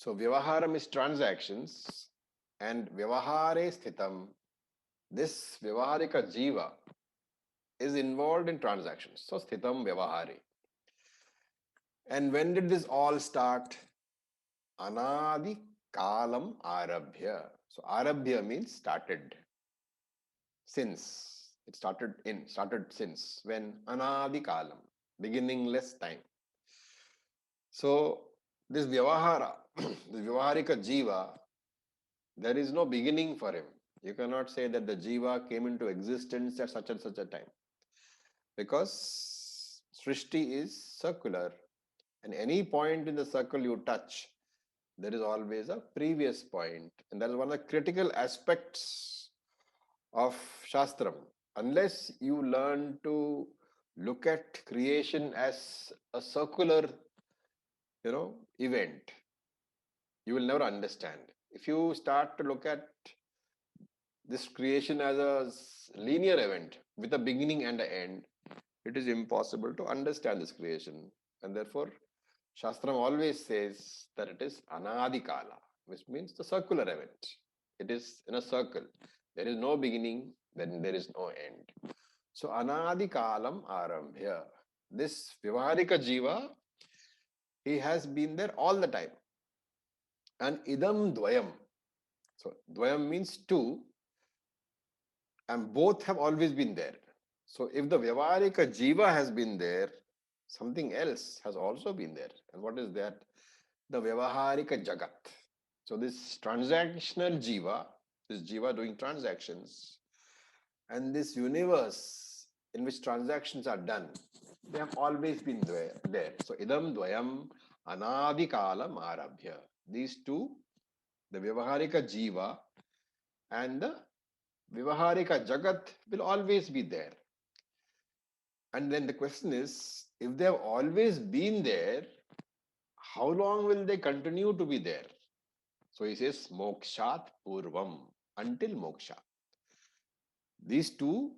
So Vyavaharam is transactions, and Vyavahare Sthitam, this Vyavaharika Jiva is involved in transactions. So Sthitam Vyavahare. And when did this all start? Anadi Kalam Arabhya. So Arabhya means started. Since. It started since. When? Anadi Kalam. Beginningless time. So this Vyavahara, this Vyavaharika Jiva, there is no beginning for him. You cannot say that the Jiva came into existence at such and such a time. Because Srishti is circular, and any point in the circle you touch, there is always a previous point. And that is one of the critical aspects of Shastram. Unless you learn to look at creation as a circular, event, you will never understand. If you start to look at this creation as a linear event with a beginning and an end, it is impossible to understand this creation. And therefore, Shastram always says that it is Anadikala, which means the circular event. It is in a circle. There is no beginning, then there is no end. So Anadikalam Arambhya. This Vyavaharika Jiva, he has been there all the time. And Idam Dvayam. So Dvayam means two, and both have always been there. So if the Vyavaharika Jiva has been there, something else has also been there. And what is that? The Vyavaharika Jagat. So this transactional Jiva, this Jiva doing transactions, and this universe in which transactions are done, they have always been there. So Idam Dvayam Anadikalam Arabhya. These two, the Vyavaharika Jiva and the Vyavaharika Jagat, will always be there. And then the question is, if they have always been there, how long will they continue to be there? So he says, Mokshat Purvam, until Moksha. These two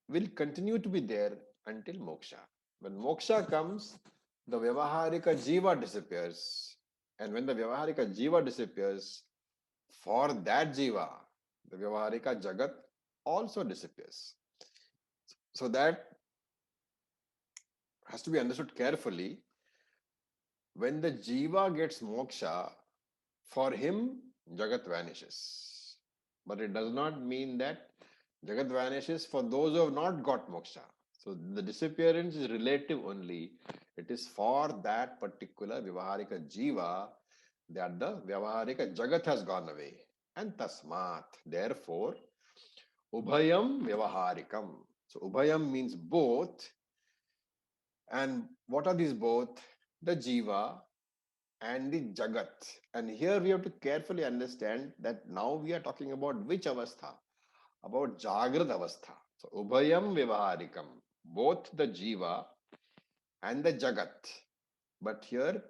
will continue to be there until Moksha. When Moksha comes, the Vyavaharika Jiva disappears. And when the Vyavaharika Jiva disappears, for that Jiva, the Vyavaharika Jagat also disappears. So that has to be understood carefully. When the Jiva gets moksha, for him, Jagat vanishes. But it does not mean that Jagat vanishes for those who have not got moksha. So the disappearance is relative only. It is for that particular Vyavaharika Jiva that the Vyavaharika Jagat has gone away. And Tasmat, therefore, Ubhayam Vyavaharikam. So Ubhayam means both. And what are these both? The Jiva and the Jagat. And here we have to carefully understand that now we are talking about which avastha? About Jagrat avastha. So Ubhayam Vyavaharikam. Both the Jiva and the Jagat. But here,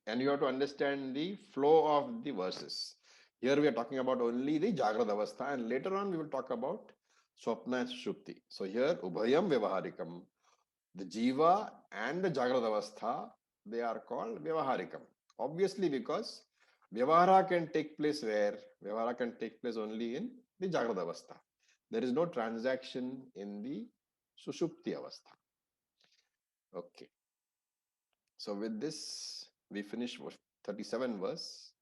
and you have to understand the flow of the verses. Here we are talking about only the Jagrat avastha, and later on we will talk about Swapna and Sushupti. So here, Ubhayam Vyavaharikam. The Jiva and the Jagrat avastha, they are called Vyavaharikam. Obviously, because Vyavahara can take place where? Vyavahara can take place only in the Jagrat avastha. There is no transaction in the Sushupti avastha. Okay. So with this, we finish 37 verse.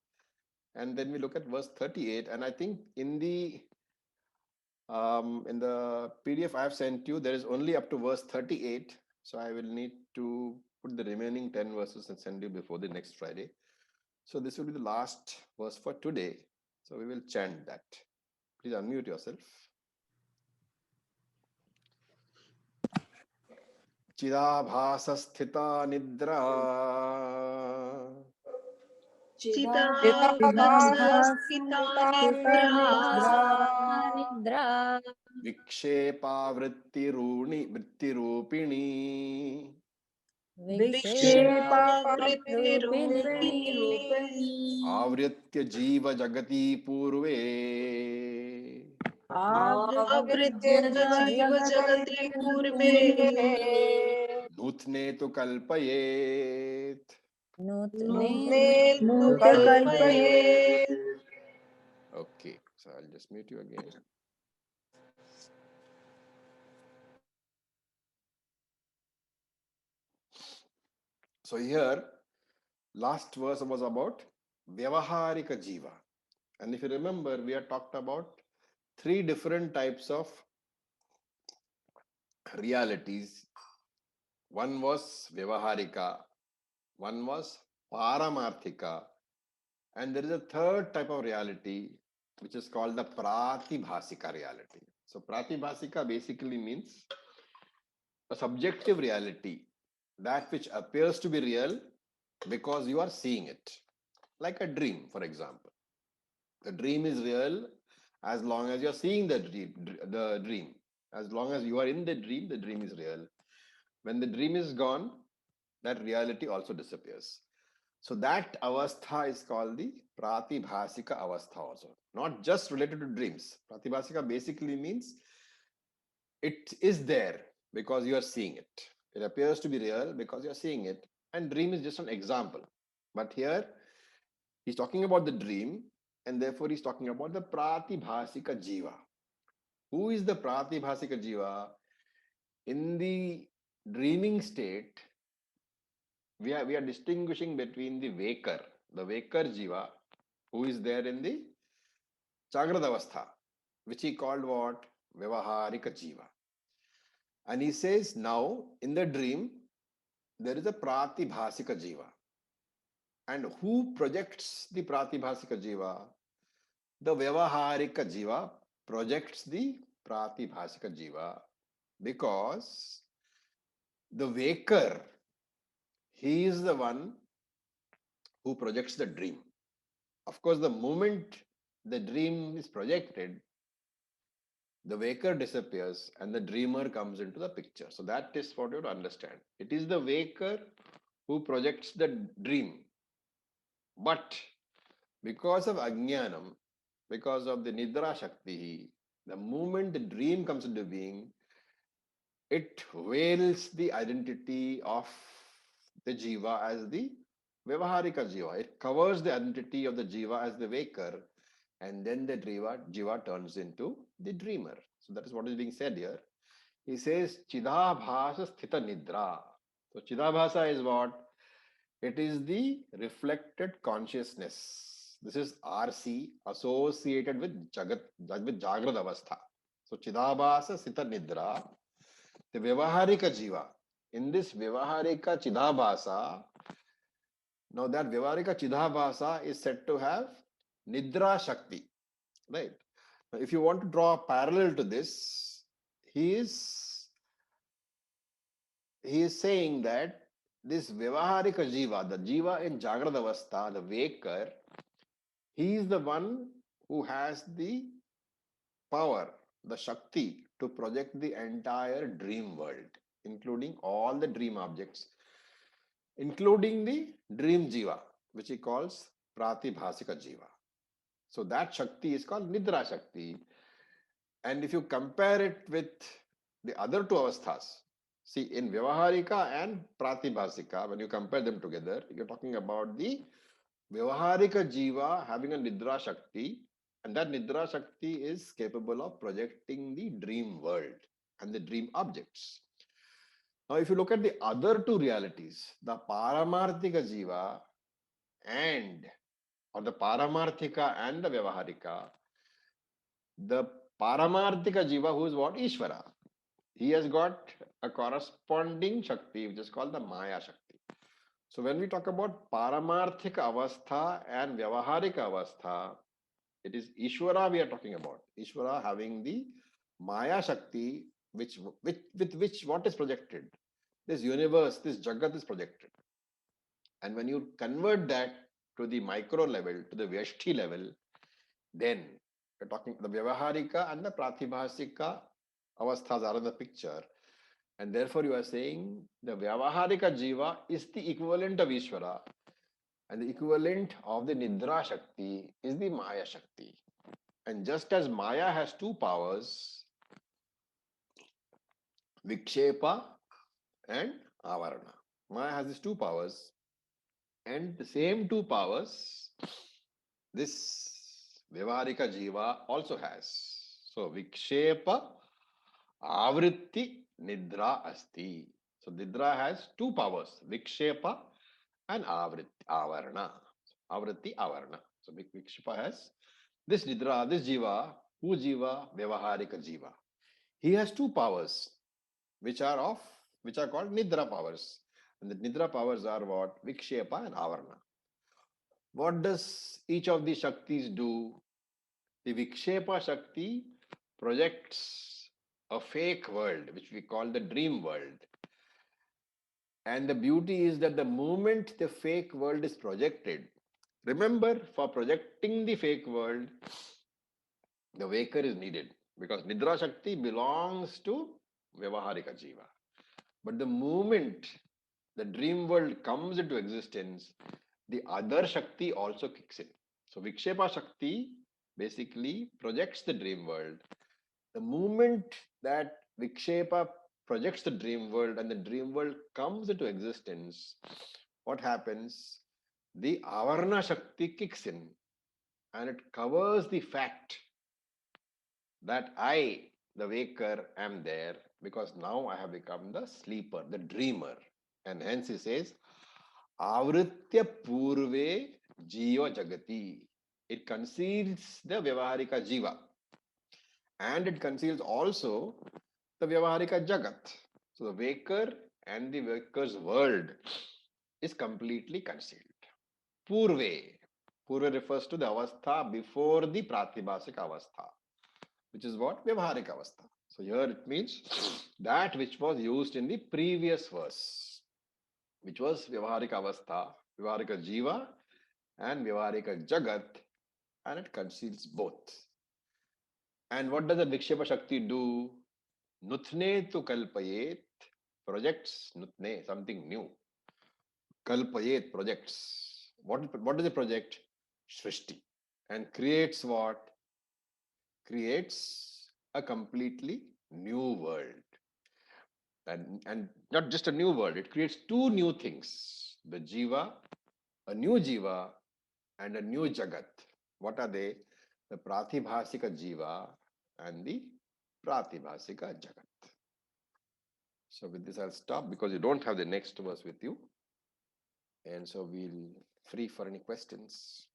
And then we look at verse 38. And I think in the PDF I have sent you, there is only up to verse 38. So I will need to put the remaining 10 verses and send you before the next Friday. So this will be the last verse for today. So we will chant that. Please unmute yourself. Chidabhasa sthita nidra vikshepa vrittirupini आवृत्य जीव जगति पूर्वे नूत्ने तु कल्पयेत् Nutne tu kalpaye. kalpaye. Okay, so I'll just mute you again. So here, last verse was about Vyavaharika Jiva. And if you remember, we had talked about three different types of realities. One was Vyavaharika, one was Paramarthika, and there is a third type of reality which is called the Pratibhasika reality. So Pratibhasika basically means a subjective reality, that which appears to be real because you are seeing it. Like a dream, for example. The dream is real as long as you're seeing the dream. As long as you are in the dream is real. When the dream is gone, that reality also disappears. So that avastha is called the pratibhasika avastha also. Not just related to dreams. Pratibhasika basically means it is there because you are seeing it. It appears to be real because you are seeing it. And dream is just an example. But here, he's talking about the dream, and therefore he's talking about the pratibhasika jiva. Who is the pratibhasika jiva? In the dreaming state, we are distinguishing between the waker jiva, who is there in the Jagrada Avastha, which he called what? Vyavaharika Jiva. And he says now in the dream, there is a Pratibhasika Jiva. And who projects the Pratibhasika Jiva? The Vyavaharika Jiva projects the Pratibhasika Jiva because the waker, he is the one who projects the dream. Of course, the moment the dream is projected, the waker disappears and the dreamer comes into the picture. So that is what you have to understand. It is the waker who projects the dream. But because of Ajnanam, because of the Nidra Shakti, the moment the dream comes into being, it veils the identity of the Jiva as the Vyavaharika Jiva. It covers the identity of the Jiva as the waker, and then the Jiva turns into the dreamer. So that is what is being said here. He says Chidabhasa Sthita Nidra. So Chidabhasa is what? It is the reflected consciousness. This is RC associated with Jagrad Avastha. So Chidabhasa Sthita Nidra, the Vyavaharika Jiva. In this Vyavaharika Chidabhasa, now that Vyavaharika Chidabhasa is said to have Nidra Shakti. Right? Now, if you want to draw a parallel to this, he is he is saying that this Vyavaharika Jiva, the Jiva in Jagrada Avastha, the waker, he is the one who has the power, the Shakti to project the entire dream world, including all the dream objects, including the dream Jiva, which he calls Pratibhasika Jiva. So that Shakti is called Nidra Shakti. And if you compare it with the other two avasthas, see in Vyavaharika and Pratibhasika, when you compare them together, you're talking about the Vyavaharika Jiva having a Nidra Shakti, and that Nidra Shakti is capable of projecting the dream world and the dream objects. Now, if you look at the other two realities, the Paramarthika Jiva and or the Paramarthika and the Vyavaharika, the Paramarthika Jiva, who is what? Ishvara. He has got a corresponding Shakti, which is called the Maya Shakti. So when we talk about Paramarthika Avastha and Vyavaharika Avastha, it is Ishvara we are talking about. Ishvara having the Maya Shakti, with which what is projected? This universe, this Jagat is projected. And when you convert that to the micro level, to the Vyashti level, then you're talking the Vyavaharika and the Pratibhasika avasthas are in the picture. And therefore, you are saying the Vyavaharika Jiva is the equivalent of Ishvara, and the equivalent of the Nidra Shakti is the Maya Shakti. And just as Maya has two powers, Vikshepa and Avarana. Maya has these two powers. And the same two powers, this Vyavarika Jiva also has. So Vikshepa, Avritti, Nidra Asti. So Nidra has two powers, Vikshepa and Avritti, Avarna. Avritti, Avarna. So Vikshepa has this Nidra, this Jiva, who Jiva? Vyavarika Jiva. He has two powers, which are of, which are called Nidra powers. And the Nidra powers are what? Vikshepa and Avarna. What does each of these Shaktis do? The Vikshepa Shakti projects a fake world, which we call the dream world. And the beauty is that the moment the fake world is projected, remember, for projecting the fake world, the waker is needed because Nidra Shakti belongs to Vyavaharika Jiva. But the moment the dream world comes into existence, the other Shakti also kicks in. So Vikshepa Shakti basically projects the dream world. The moment that Vikshepa projects the dream world and the dream world comes into existence, what happens? The Avarna Shakti kicks in and it covers the fact that I, the waker, am there because now I have become the sleeper, the dreamer. And hence he says, Avritya Purve Jiva Jagati. It conceals the Vyavaharika Jiva and it conceals also the Vyavaharika Jagat. So the waker and the waker's world is completely concealed. Purve. Purve refers to the avastha before the pratibhasik avastha, which is what? Vyavaharika avastha. So here it means that which was used in the previous verse, which was Vyavaharika avastha, Vyavaharika jiva and Vyavaharika jagat, and it conceals both. And what does the Vikshepa Shakti do? Nutne tu kalpayet projects Nutne, something new. Kalpayet projects. What does it project? Srishti. And creates what? Creates a completely new world. And not just a new world, it creates two new things. The Jiva, a new Jiva, and a new Jagat. What are they? The Pratibhasika Jiva and the Pratibhasika Jagat. So with this, I'll stop because you don't have the next verse with you. And so we'll free for any questions.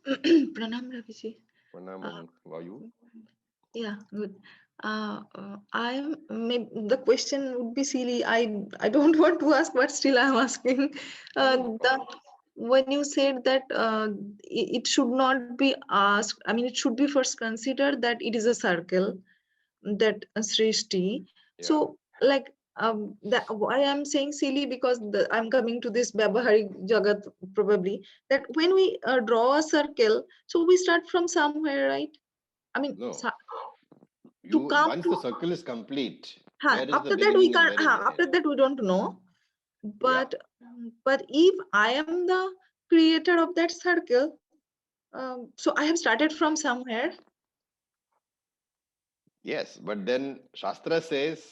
Pranam Raviji. Pranamam, how are you? Yeah, good. The question would be silly. I don't want to ask, but still I'm asking. No, no The problem. when you said that it should not be asked. I mean, it should be first considered that it is a circle, that Srishti. Yeah. So, like, that why I'm saying silly, because I'm coming to this Vyavaharik Jagat probably, that when we draw a circle, so we start from somewhere, right? I mean, No. to You come once to, the circle is complete, where is the after that we beginning and can't, where is the after end? that we don't know. Yeah. But if I am the creator of that circle, so I have started from somewhere. Yes, but then Shastra says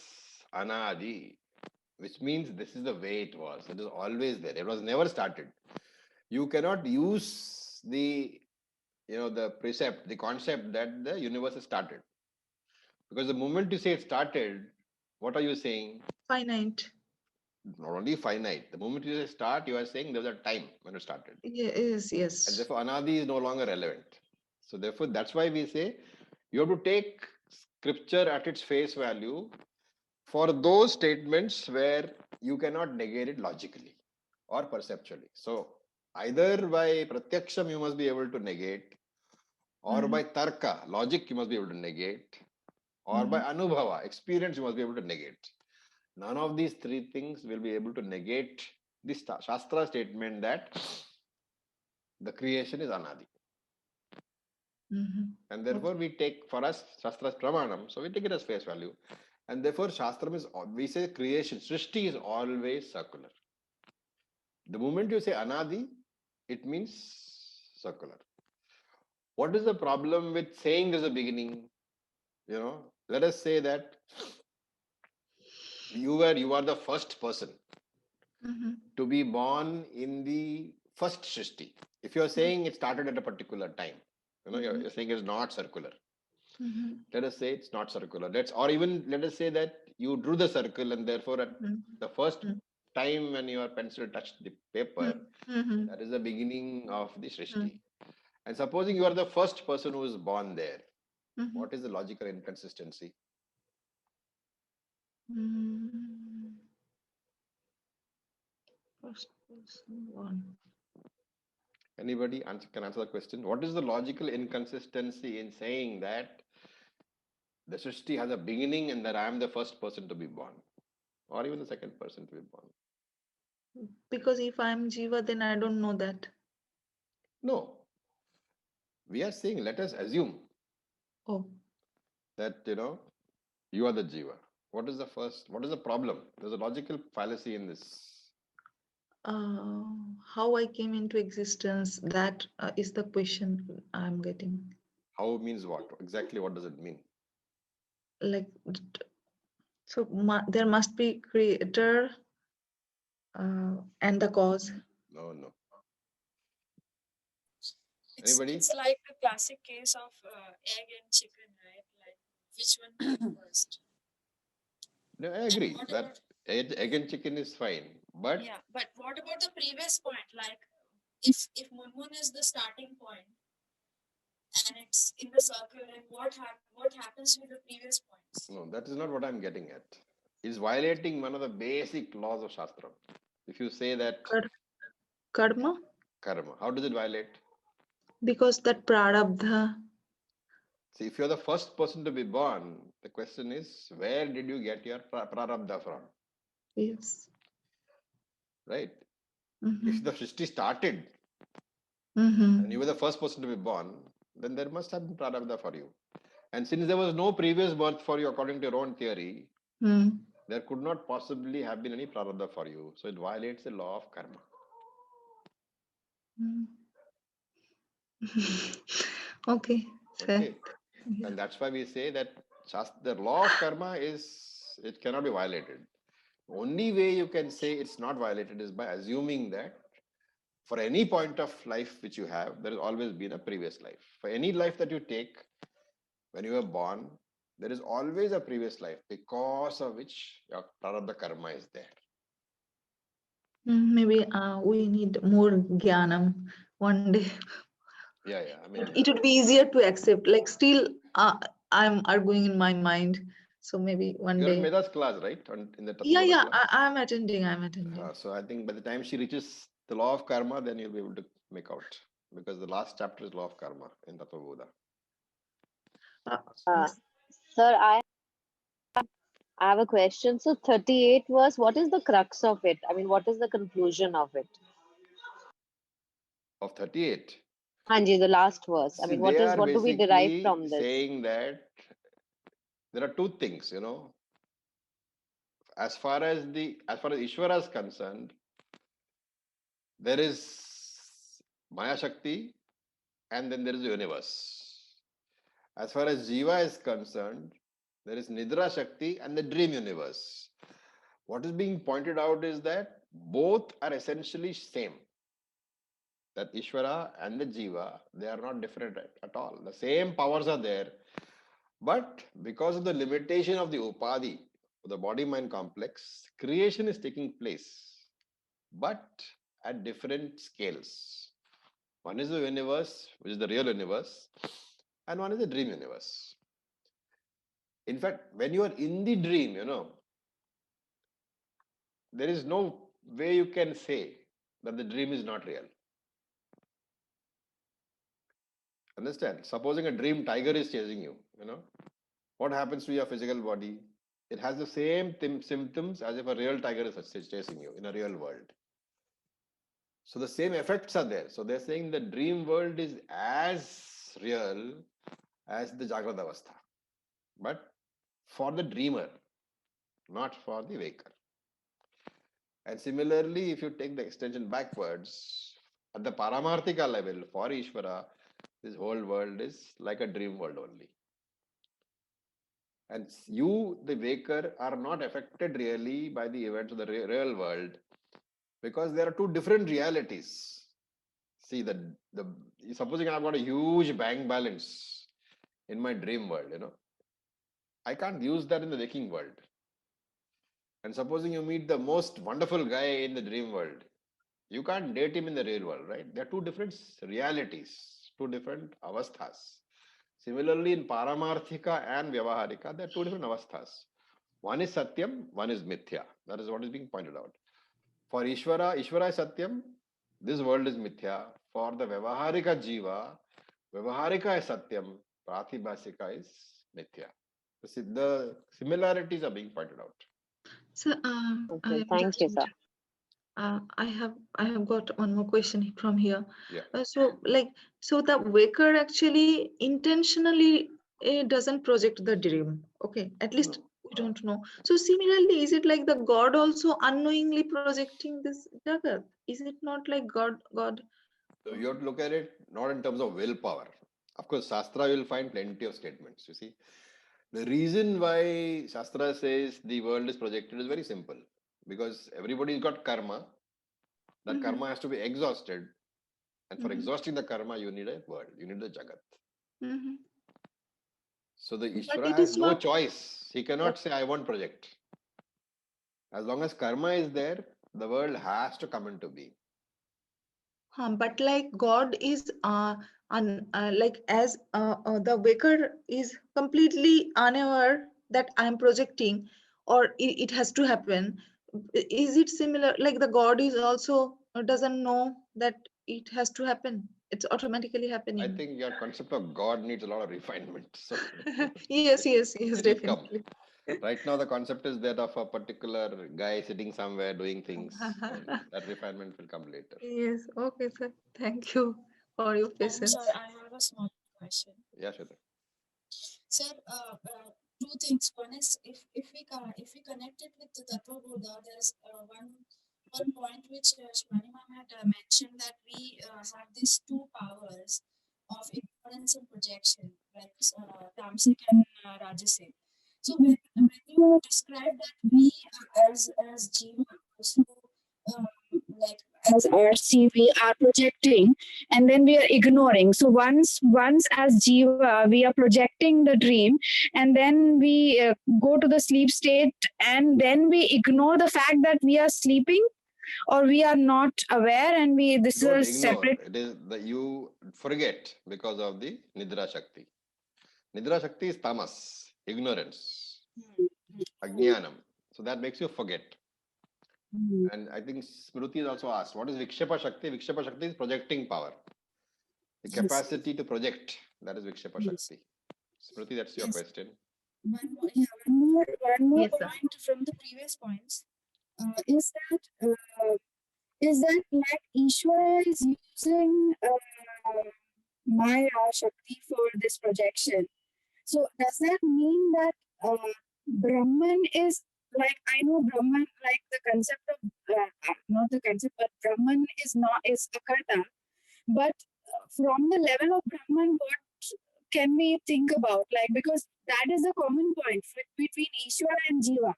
Anadi, which means this is the way it was. It is always there. It was never started. You cannot use the the precept, the concept that the universe is started. Because the moment you say it started, what are you saying? Finite. Not only finite. The moment you say start, you are saying there was a time when it started. Yes, And yes. therefore Anadi is no longer relevant. So therefore that's why we say you have to take scripture at its face value for those statements where you cannot negate it logically or perceptually. So either by pratyaksham you must be able to negate, or Mhm, by tarka, logic you must be able to negate, or by mhm, anubhava, experience you must be able to negate. None of these three things will be able to negate this Shastra statement that the creation is anadi. mhm. And therefore Okay. we take for us Shastra's pramanam, so we take it as face value. And therefore Shastram is, we say creation, Srishti is always circular. The moment you say anadi, it means circular. What is the problem with saying there's a beginning? Let us say that You are the first person to be born in the first Srishti. If you're saying it started at a particular time, you're saying it's not circular. Let us say it's not circular. Let us say that you drew the circle and therefore at the first time when your pencil touched the paper, that is the beginning of the Srishti. And supposing you are the first person who is born there, what is the logical inconsistency? First person born. Anybody can answer the question? What is the logical inconsistency in saying that the Srishti has a beginning and that I am the first person to be born, or even the second person to be born? Because if I'm Jiva, then I don't know that. No. We are saying, let us assume that you are the Jiva. What is the problem? There's a logical fallacy in this. How I came into existence, that is the question I'm getting. How means what? Exactly what does it mean? Like, so there must be creator and the cause. No. It's Anybody? like the classic case of egg and chicken, right? Like, which one came first? No, I agree that egg and chicken is fine, but Yeah, but what about the previous point? Like, if Munmun is the starting point and it's in the circle, then what happens with the previous points? no, that is not what I'm getting at. It's violating one of the basic laws of Shastra. If you say that Karma? karma, how does it violate? Because that prarabdha. See, if you're the first person to be born, the question is, where did you get your prarabdha from? Yes. Right? If the Srishti started Mm-hmm. and you were the first person to be born, then there must have been prarabdha for you. And since there was no previous birth for you according to your own theory, there could not possibly have been any prarabdha for you. So it violates the law of karma. Okay. Okay. Yeah. And that's why we say that the law of karma it cannot be violated. Only way you can say it's not violated is by assuming that for any point of life which you have, there has always been a previous life. For any life that you take, when you were born, there is always a previous life because of which your prarabdha karma is there. Maybe we need more jnanam one day. Yeah. I mean, It would be easier to accept. Like, still, I'm arguing in my mind. So maybe one you're in day. Meda's class, right? In the Yeah, Tattva class. I'm attending. So I think by the time she reaches the law of karma, then you'll be able to make out, because the last chapter is law of karma in Tattva Bodha. Yes. Sir, I have a question. So 38 was, what is the crux of it? I mean, what is the conclusion of it? Of 38. Hanji, the last verse. I See, mean, they are what do we derive basically from this? saying that there are two things, as far as Ishvara is concerned, there is Maya Shakti and then there is the universe. As far as Jiva is concerned, there is Nidra Shakti and the dream universe. What is being pointed out is that both are essentially same. That Ishvara and the Jiva, they are not different at all. The same powers are there. But because of the limitation of the Upadhi, the body-mind complex, creation is taking place, but at different scales. One is the universe, which is the real universe, and one is the dream universe. In fact, when you are in the dream, there is no way you can say that the dream is not real. Understand? Supposing a dream tiger is chasing you, what happens to your physical body? It has the same symptoms as if a real tiger is chasing you in a real world. So the same effects are there. So they're saying the dream world is as real as the Jagrata Avastha, but for the dreamer, not for the waker. And similarly, if you take the extension backwards, at the Paramarthika level, for Ishvara, this whole world is like a dream world only. And you, the waker, are not affected really by the events of the real world, because there are two different realities. See, the supposing I've got a huge bank balance in my dream world, I can't use that in the waking world. And supposing you meet the most wonderful guy in the dream world, you can't date him in the real world, right? There are two different realities, two different avasthas. Similarly, in Paramarthika and Vyavaharika, there are two different avasthas. One is Satyam, one is Mithya. That is what is being pointed out. For Ishvara, Ishvara is Satyam, this world is Mithya. For the Vyavaharika Jiva, Vyavaharika is Satyam, Pratibhasika is Mithya. The similarities are being pointed out. So Okay, I'm thank you, just sir. I have got one more question from here. Yeah. So the waker actually intentionally doesn't project the dream. Okay, at least No. we don't know. So similarly, is it like the God also unknowingly projecting this Jagat? Is it not like God? So you have to look at it not in terms of willpower. Of course, Shastra will find plenty of statements. You see, the reason why Shastra says the world is projected is very simple, because everybody's got karma. That Mhm, karma has to be exhausted, and for mhm, exhausting the karma, you need a world, you need a Jagat. mhm. So the But Ishvara it has is no not. choice. He cannot say, I won't project. As long as karma is there, the world has to come into being. But like God is like as the waker is completely unaware that I'm projecting, or it has to happen. Is it similar? Like the God is also doesn't know that it has to happen. It's automatically I happening. think your concept of God needs a lot of refinement. So Yes, it will come. definitely. Right now, the concept is that of a particular guy sitting somewhere doing things, and that refinement will come later. Yes. Okay, sir. Thank you for your Sir, patience. I have a small question. Yeah, Shweta. Sir, two things. One is if we connect it with the Tattva Buddha, there's one point which Shwani ma'am had mentioned, that we have these two powers of ignorance and projection, like Tamasic and Rajasic. So when you describe that we as Jiva also, um, like as RC, we are projecting and then we are ignoring. So once as Jiva, we are projecting the dream, and then we go to the sleep state, and then we ignore the fact that we are sleeping, or we are not aware, and we this is Don't a ignore. separate. It is that you forget because of the Nidra Shakti. Nidra Shakti is tamas, ignorance, ajnanam. So that makes you forget. And I think Smriti has also asked, what is Vikshepa Shakti? Vikshepa Shakti is projecting power. The Yes, capacity to project, that is Vikshepa yes, Shakti. Smriti, that's your yes. question. One more Yes, sir. point from the previous points is that like Ishvara is using Maya Shakti for this projection. So does that mean that Brahman is, like, I know Brahman, like the concept of not the concept, but Brahman is Akarta. But from the level of Brahman, what can we think about? Like, because that is the common point between Ishvara and Jiva.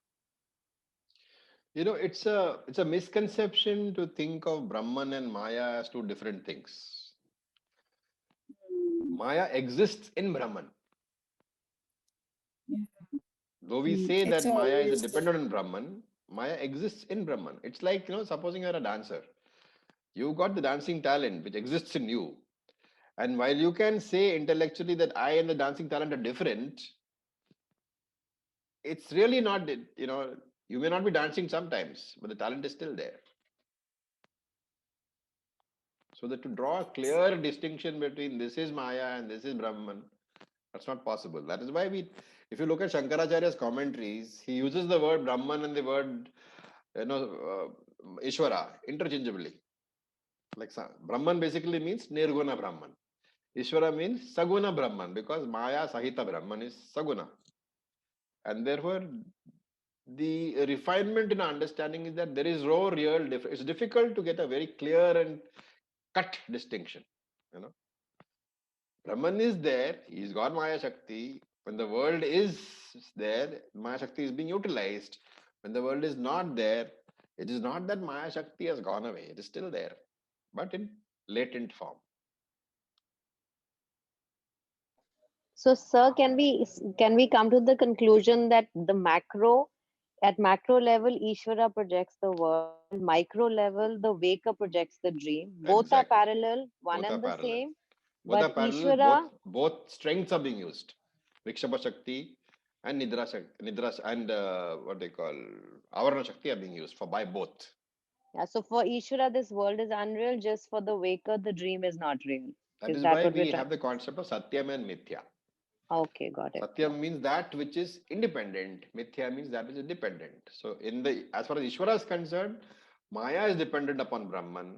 It's a misconception to think of Brahman and Maya as two different things. Maya exists in Brahman. Yeah. Though we say It's that Maya is always dependent on Brahman, Maya exists in Brahman. It's like, supposing you're a dancer. You got the dancing talent which exists in you. And while you can say intellectually that I and the dancing talent are different, it's really not, you may not be dancing sometimes, but the talent is still there. So that to draw a clear distinction between this is Maya and this is Brahman, that's not possible. That is why if you look at Shankaracharya's commentaries, he uses the word Brahman and the word, Ishvara interchangeably. Like Brahman basically means Nirguna Brahman. Ishvara means Saguna Brahman, because Maya Sahita Brahman is Saguna. And therefore, the refinement in understanding is that there is no real difference. It's difficult to get a very clear and cut distinction. Brahman is there, he's got Maya Shakti, When the world is there, Maya Shakti is being utilized. When the world is not there, it is not that Maya Shakti has gone away. It is still there, but in latent form. So, sir, can we come to the conclusion that at macro level, Ishvara projects the world, and micro level, the Veka projects the dream. Both are Exactly. parallel, one Both are and the parallel. same, Both are but parallel. Both Ishvara, both strengths are being used. Vikshapa Shakti and Nidra Shakti, and what they call Avarana Shakti are being used for by both. yeah, so for Ishvara, this world is unreal. Just for the Veka, the dream is not real. That Is is that why what we're we trying? have the concept of Satyam and Mithya. Okay, got it. Satyam means that which is independent. Mithya means that which is dependent. So, as far as Ishvara is concerned, Maya is dependent upon Brahman.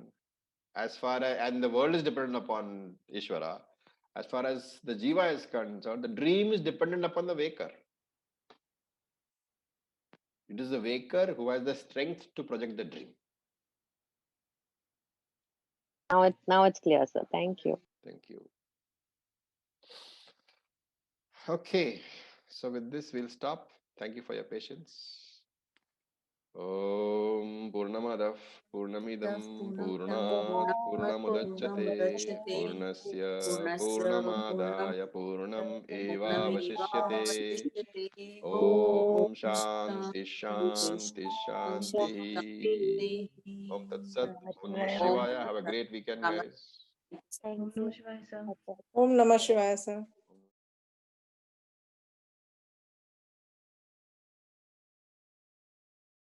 As far as and the world is dependent upon Ishvara. As far as the Jiva is concerned, the dream is dependent upon the Waker. It is the Waker who has the strength to project the dream. Now it's clear, sir. Thank you. Thank you. Okay, so with this we'll stop. Thank you for your patience. Om Purnamadav Purnamidam Purnat Purnamudachyate Purnasya Purnamadaya Purnam Eva Vashishyate. Om Shanti Shanti Shanti. Om Tat Sat. Om Namah Shivaya. Have a great weekend, guys. Thank you. Om Namah Shivaya, sir.